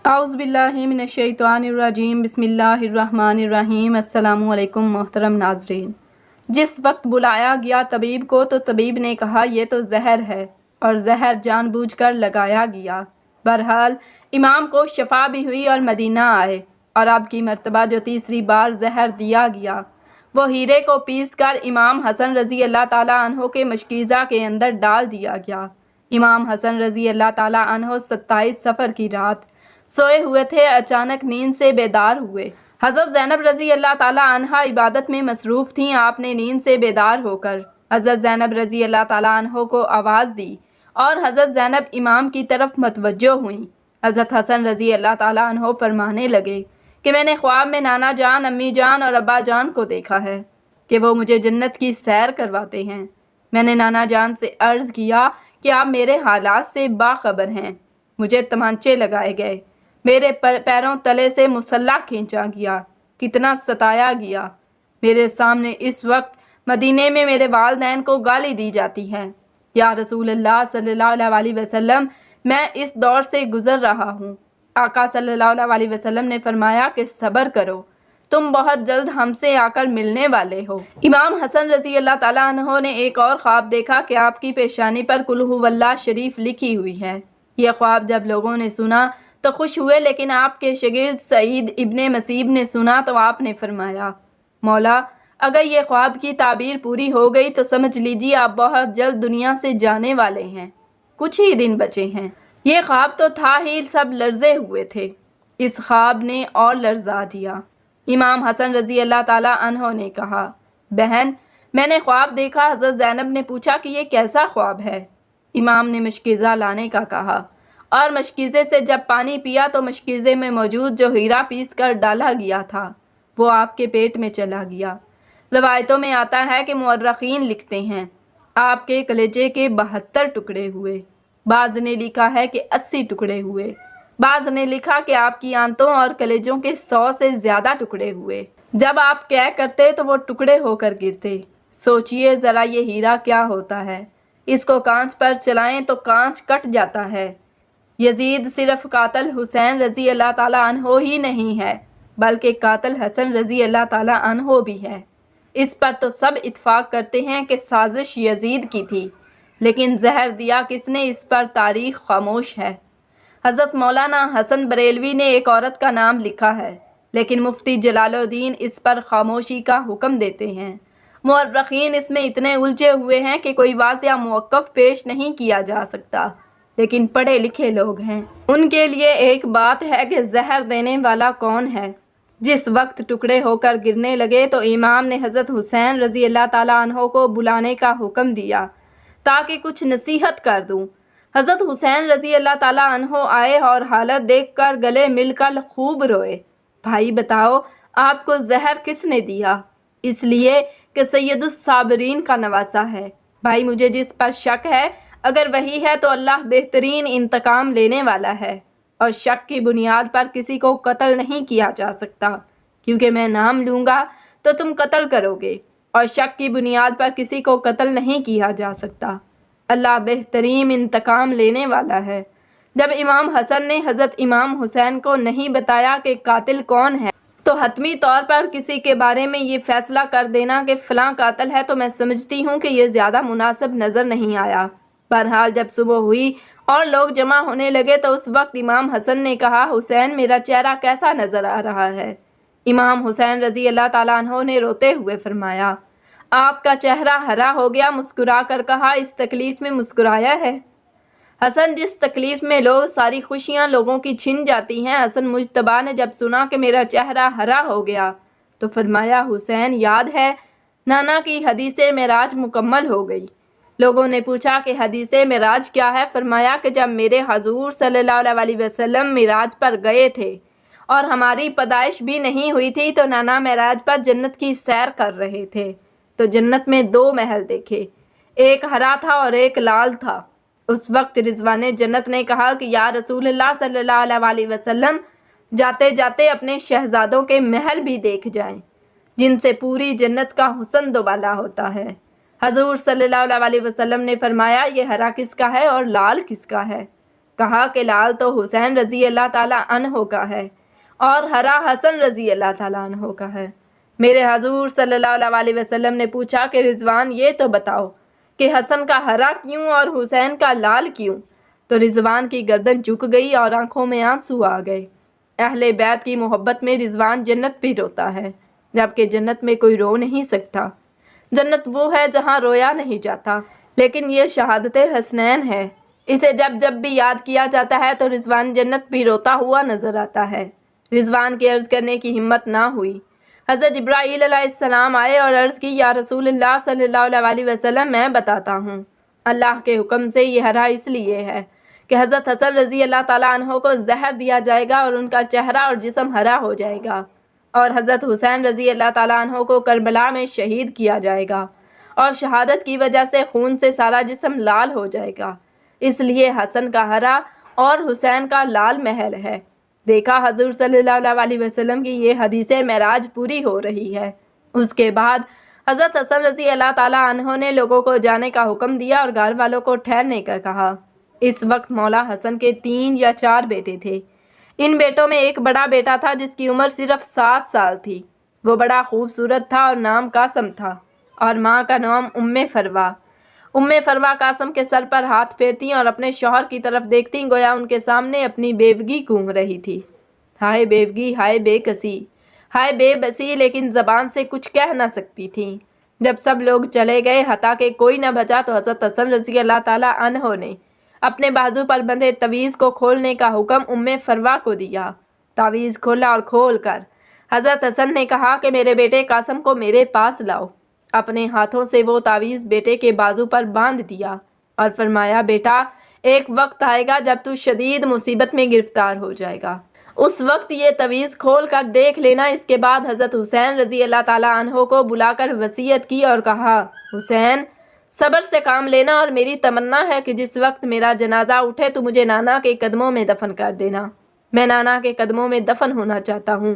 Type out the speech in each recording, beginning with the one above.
اعوذ باللہ من الشیطان الرجیم بسم اللہ الرحمن الرحیم۔ السلام علیکم محترم ناظرین۔ جس وقت بلایا گیا طبیب کو تو طبیب نے کہا یہ تو زہر ہے، اور زہر جان بوجھ کر لگایا گیا۔ بہرحال امام کو شفا بھی ہوئی اور مدینہ آئے، اور اب کی مرتبہ جو تیسری بار زہر دیا گیا وہ ہیرے کو پیس کر امام حسن رضی اللہ تعالیٰ عنہ کے مشکیزہ کے اندر ڈال دیا گیا۔ امام حسن رضی اللہ تعالیٰ عنہ 27 صفر کی رات سوئے ہوئے تھے، اچانک نیند سے بیدار ہوئے۔ حضرت زینب رضی اللہ تعالیٰ عنہ عبادت میں مصروف تھیں۔ آپ نے نیند سے بیدار ہو کر حضرت زینب رضی اللہ تعالیٰ عنہ کو آواز دی اور حضرت زینب امام کی طرف متوجہ ہوئیں۔ حضرت حسن رضی اللہ تعالیٰ عنہ فرمانے لگے کہ میں نے خواب میں نانا جان، امی جان اور ابا جان کو دیکھا ہے کہ وہ مجھے جنت کی سیر کرواتے ہیں۔ میں نے نانا جان سے عرض کیا کہ آپ میرے حالات سے باخبر ہیں۔ مجھے تمانچے لگائے گئے، میرے پیروں تلے سے مسلح کھینچا گیا، کتنا ستایا گیا۔ میرے سامنے اس وقت مدینے میں میرے والدین کو گالی دی جاتی ہے۔ یا رسول اللہ صلی اللہ علیہ وسلم، میں اس دور سے گزر رہا ہوں۔ آقا صلی اللہ علیہ وسلم نے فرمایا کہ صبر کرو، تم بہت جلد ہم سے آ کر ملنے والے ہو۔ امام حسن رضی اللہ تعالیٰ عنہ نے ایک اور خواب دیکھا کہ آپ کی پیشانی پر قل ھو اللہ شریف لکھی ہوئی ہے۔ یہ خواب جب لوگوں نے سنا تو خوش ہوئے، لیکن آپ کے شاگرد سعید ابن مسیب نے سنا تو آپ نے فرمایا، مولا اگر یہ خواب کی تعبیر پوری ہو گئی تو سمجھ لیجیے آپ بہت جلد دنیا سے جانے والے ہیں، کچھ ہی دن بچے ہیں۔ یہ خواب تو تھا ہی، سب لرزے ہوئے تھے۔ اس خواب نے اور لرزا دیا۔ امام حسن رضی اللہ تعالیٰ عنہ نے کہا، بہن میں نے خواب دیکھا۔ حضرت زینب نے پوچھا کہ یہ کیسا خواب ہے؟ امام نے مشکیزہ لانے کا کہا، اور مشکیزے سے جب پانی پیا تو مشکیزے میں موجود جو ہیرا پیس کر ڈالا گیا تھا وہ آپ کے پیٹ میں چلا گیا۔ روایتوں میں آتا ہے کہ مورخین لکھتے ہیں آپ کے کلیجے کے 72 ٹکڑے ہوئے، بعض نے لکھا ہے کہ 80 ٹکڑے ہوئے، بعض نے لکھا کہ آپ کی آنتوں اور کلیجوں کے 100 سے زیادہ ٹکڑے ہوئے۔ جب آپ کہہ کرتے تو وہ ٹکڑے ہو کر گرتے۔ سوچئے ذرا یہ ہیرا کیا ہوتا ہے، اس کو کانچ پر چلائیں تو کانچ کٹ جاتا ہے۔ یزید صرف قاتل حسین رضی اللہ تعالیٰ عنہ ہی نہیں ہے بلکہ قاتل حسن رضی اللہ تعالیٰ عنہ بھی ہے۔ اس پر تو سب اتفاق کرتے ہیں کہ سازش یزید کی تھی، لیکن زہر دیا کس نے، اس پر تاریخ خاموش ہے۔ حضرت مولانا حسن بریلوی نے ایک عورت کا نام لکھا ہے، لیکن مفتی جلال الدین اس پر خاموشی کا حکم دیتے ہیں۔ مورخین اس میں اتنے الجھے ہوئے ہیں کہ کوئی واضح موقف پیش نہیں کیا جا سکتا، لیکن پڑھے لکھے لوگ ہیں، ان کے لیے ایک بات ہے کہ زہر دینے والا کون ہے۔ جس وقت ٹکڑے ہو کر گرنے لگے تو امام نے حضرت حسین رضی اللہ تعالیٰ عنہ کو بلانے کا حکم دیا تاکہ کچھ نصیحت کر دوں۔ حضرت حسین رضی اللہ تعالیٰ عنہ آئے اور حالت دیکھ کر گلے مل کر خوب روئے۔ بھائی بتاؤ آپ کو زہر کس نے دیا؟ اس لیے کہ سید الصابرین کا نواسہ ہے۔ بھائی مجھے جس پر شک ہے اگر وہی ہے تو اللہ بہترین انتقام لینے والا ہے، اور شک کی بنیاد پر کسی کو قتل نہیں کیا جا سکتا، کیونکہ میں نام لوں گا تو تم قتل کرو گے، اور شک کی بنیاد پر کسی کو قتل نہیں کیا جا سکتا۔ اللہ بہترین انتقام لینے والا ہے۔ جب امام حسن نے حضرت امام حسین کو نہیں بتایا کہ قاتل کون ہے تو حتمی طور پر کسی کے بارے میں یہ فیصلہ کر دینا کہ فلاں قاتل ہے تو میں سمجھتی ہوں کہ یہ زیادہ مناسب نظر نہیں آیا۔ بہرحال جب صبح ہوئی اور لوگ جمع ہونے لگے تو اس وقت امام حسن نے کہا، حسین میرا چہرہ کیسا نظر آ رہا ہے؟ امام حسین رضی اللہ تعالیٰ عنہ نے روتے ہوئے فرمایا، آپ کا چہرہ ہرا ہو گیا۔ مسکرا کر کہا، اس تکلیف میں مسکرایا ہے؟ حسن جس تکلیف میں لوگ ساری خوشیاں لوگوں کی چھن جاتی ہیں۔ حسن مجتبیٰ نے جب سنا کہ میرا چہرہ ہرا ہو گیا تو فرمایا، حسین یاد ہے نانا کی حدیث معراج مکمل ہو گئی۔ لوگوں نے پوچھا کہ حدیث معراج کیا ہے؟ فرمایا کہ جب میرے حضور صلی اللہ علیہ وسلم معراج پر گئے تھے اور ہماری پیدائش بھی نہیں ہوئی تھی تو نانا معراج پر جنت کی سیر کر رہے تھے تو جنت میں 2 محل دیکھے، ایک ہرا تھا اور ایک لال تھا۔ اس وقت رضوان جنت نے کہا کہ یا رسول اللہ صلی اللہ علیہ وسلم، جاتے جاتے اپنے شہزادوں کے محل بھی دیکھ جائیں جن سے پوری جنت کا حسن دوبالا ہوتا ہے۔ حضور صلی اللہ علیہ وسلم نے فرمایا، یہ ہرا کس کا ہے اور لال کس کا ہے؟ کہا کہ لال تو حسین رضی اللہ تعالیٰ عنہ کا ہے اور ہرا حسن رضی اللہ تعالیٰ عنہ کا ہے۔ میرے حضور صلی اللہ علیہ وسلم نے پوچھا کہ رضوان یہ تو بتاؤ کہ حسن کا ہرا کیوں اور حسین کا لال کیوں؟ تو رضوان کی گردن جھک گئی اور آنکھوں میں آنسو آ گئے۔ اہل بیت کی محبت میں رضوان جنت پہ روتا ہے، جبکہ جنت میں کوئی رو نہیں سکتا۔ جنت وہ ہے جہاں رویا نہیں جاتا، لیکن یہ شہادت حسنین ہے۔ اسے جب جب بھی یاد کیا جاتا ہے تو رضوان جنت پہ روتا ہوا نظر آتا ہے۔ رضوان کے عرض کرنے کی ہمت نہ ہوئی۔ حضرت جبرائیل علیہ السلام آئے اور عرض کی، یا رسول اللہ صلی اللہ علیہ وسلم، میں بتاتا ہوں۔ اللہ کے حکم سے یہ ہرا اس لیے ہے کہ حضرت حسن رضی اللہ تعالیٰ عنہ کو زہر دیا جائے گا اور ان کا چہرہ اور جسم ہرا ہو جائے گا، اور حضرت حسین رضی اللہ تعالیٰ عنہ کو کربلا میں شہید کیا جائے گا، اور شہادت کی وجہ سے خون سے سارا جسم لال ہو جائے گا۔ اس لیے حسن کا ہرا اور حسین کا لال محل ہے۔ دیکھا حضور صلی اللہ علیہ وسلم کی یہ حدیث معراج پوری ہو رہی ہے۔ اس کے بعد حضرت حسن رضی اللہ تعالیٰ عنہ نے لوگوں کو جانے کا حکم دیا اور گھر والوں کو ٹھہرنے کا کہا۔ اس وقت مولا حسن کے 3 یا 4 بیٹے تھے۔ ان بیٹوں میں ایک بڑا بیٹا تھا جس کی عمر صرف 7 سال تھی۔ وہ بڑا خوبصورت تھا اور نام قاسم تھا، اور ماں کا نام فروا۔ فروا قاسم کے سر پر ہاتھ پھیرتی اور اپنے شوہر کی طرف دیکھتی گویا ان کے سامنے اپنی بیوگی گونگ رہی تھی۔ ہائے بیوگی، ہائے بے کسی، ہائے بے بسی، لیکن زبان سے کچھ کہہ نہ سکتی تھیں۔ جب سب لوگ چلے گئے، حتیٰ کہ کوئی نہ بچا، تو حضرت حسن رضی اللہ تعالیٰ عنہ نے اپنے بازو پر بندھے تعویذ کو کھولنے کا حکم فروا کو دیا۔ تعویذ کھولا اور کھول کر حضرت حسن نے کہا کہ میرے بیٹے قاسم کو میرے پاس لاؤ۔ اپنے ہاتھوں سے وہ تعویذ بیٹے کے بازو پر باندھ دیا اور فرمایا، بیٹا، ایک وقت آئے گا جب تو شدید مصیبت میں گرفتار ہو جائے گا، اس وقت یہ تعویذ کھول کر دیکھ لینا۔ اس کے بعد حضرت حسین رضی اللہ تعالیٰ عنہ کو بلا کر وصیت کی اور کہا، حسین، صبر سے کام لینا، اور میری تمنا ہے کہ جس وقت میرا جنازہ اٹھے تو مجھے نانا کے قدموں میں دفن کر دینا۔ میں نانا کے قدموں میں دفن ہونا چاہتا ہوں۔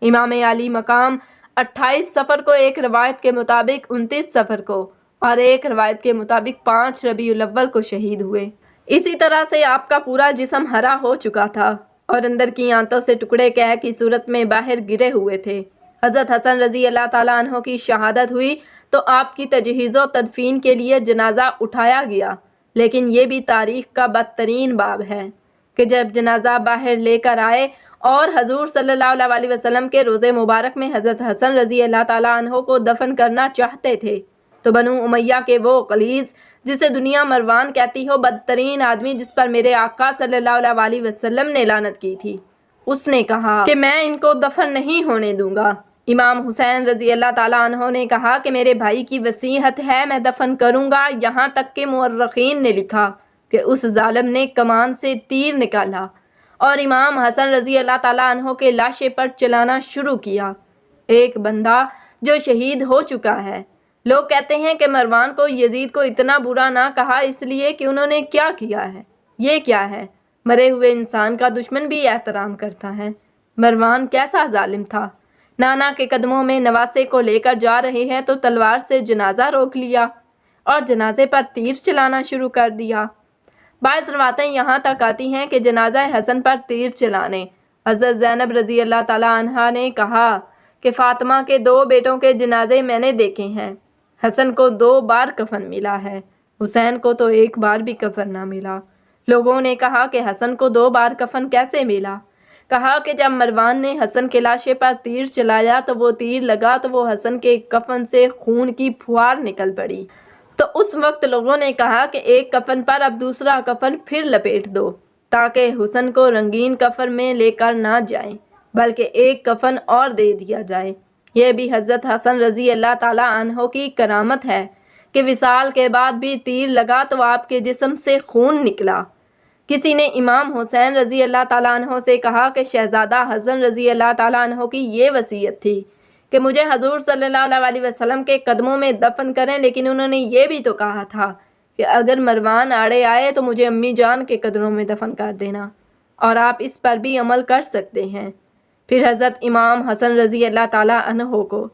امام علی مقام 28 صفر کو، ایک روایت کے مطابق 29 صفر کو، اور ایک روایت کے مطابق 5 ربیع الاول کو شہید ہوئے۔ اسی طرح سے آپ کا پورا جسم ہرا ہو چکا تھا اور اندر کی آنتوں سے ٹکڑے قے کی صورت میں باہر گرے ہوئے تھے۔ حضرت حسن رضی اللہ تعالیٰ عنہ کی شہادت ہوئی تو آپ کی تجہیز و تدفین کے لیے جنازہ اٹھایا گیا، لیکن یہ بھی تاریخ کا بدترین باب ہے کہ جب جنازہ باہر لے کر آئے اور حضور صلی اللہ علیہ وسلم کے روضے مبارک میں حضرت حسن رضی اللہ تعالیٰ عنہ کو دفن کرنا چاہتے تھے تو بنو امیہ کے وہ غلیظ، جسے دنیا مروان کہتی ہو، بدترین آدمی جس پر میرے آقا صلی اللہ علیہ وسلم نے لعنت کی تھی، اس نے کہا کہ میں ان کو دفن نہیں ہونے دوں گا۔ امام حسین رضی اللہ تعالیٰ عنہ نے کہا کہ میرے بھائی کی وصیت ہے، میں دفن کروں گا، یہاں تک کہ مورخین نے لکھا کہ اس ظالم نے کمان سے تیر نکالا اور امام حسن رضی اللہ تعالیٰ عنہ کے لاشے پر چلانا شروع کیا۔ ایک بندہ جو شہید ہو چکا ہے۔ لوگ کہتے ہیں کہ مروان کو یزید کو اتنا برا نہ کہا اس لیے کہ انہوں نے کیا کیا ہے۔ یہ کیا ہے؟ مرے ہوئے انسان کا دشمن بھی احترام کرتا ہے۔ مروان کیسا ظالم تھا؟ نانا کے قدموں میں نواسے کو لے کر جا رہے ہیں تو تلوار سے جنازہ روک لیا اور جنازے پر تیر چلانا شروع کر دیا۔ بعض روایتیں یہاں تک آتی ہیں کہ جنازہ حسن پر تیر چلانے حضرت زینب رضی اللہ تعالیٰ عنہا نے کہا کہ فاطمہ کے 2 بیٹوں کے جنازے میں نے دیکھے ہیں۔ حسن کو 2 بار کفن ملا ہے، حسین کو تو 1 بار بھی کفن نہ ملا۔ لوگوں نے کہا کہ حسن کو 2 بار کفن کیسے ملا؟ کہا کہ جب مروان نے حسن کے لاشے پر تیر چلایا تو وہ تیر لگا تو وہ حسن کے کفن سے خون کی پھوار نکل پڑی، تو اس وقت لوگوں نے کہا کہ ایک کفن پر اب دوسرا کفن پھر لپیٹ دو تاکہ حسن کو رنگین کفن میں لے کر نہ جائیں، بلکہ ایک کفن اور دے دیا جائے۔ یہ بھی حضرت حسن رضی اللہ تعالیٰ عنہ کی کرامت ہے کہ وصال کے بعد بھی تیر لگا تو آپ کے جسم سے خون نکلا۔ کسی نے امام حسین رضی اللہ تعالیٰ عنہ سے کہا کہ شہزادہ حسن رضی اللہ تعالیٰ عنہ کی یہ وصیت تھی کہ مجھے حضور صلی اللہ علیہ وسلم کے قدموں میں دفن کریں، لیکن انہوں نے یہ بھی تو کہا تھا کہ اگر مروان آڑے آئے تو مجھے امی جان کے قدموں میں دفن کر دینا، اور آپ اس پر بھی عمل کر سکتے ہیں۔ پھر حضرت امام حسن رضی اللہ تعالیٰ عنہ کو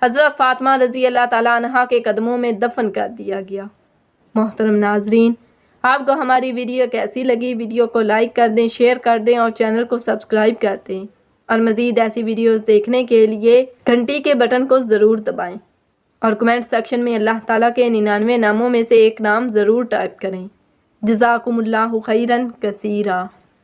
حضرت فاطمہ رضی اللہ تعالیٰ عنہ کے قدموں میں دفن کر دیا گیا۔ محترم ناظرین، آپ کو ہماری ویڈیو کیسی لگی؟ ویڈیو کو لائک کر دیں، شیئر کر دیں اور چینل کو سبسکرائب کر دیں، اور مزید ایسی ویڈیوز دیکھنے کے لیے گھنٹی کے بٹن کو ضرور دبائیں، اور کمنٹ سیکشن میں اللہ تعالیٰ کے 99 ناموں میں سے ایک نام ضرور ٹائپ کریں۔ جزاکم اللہ خیراً کثیرا۔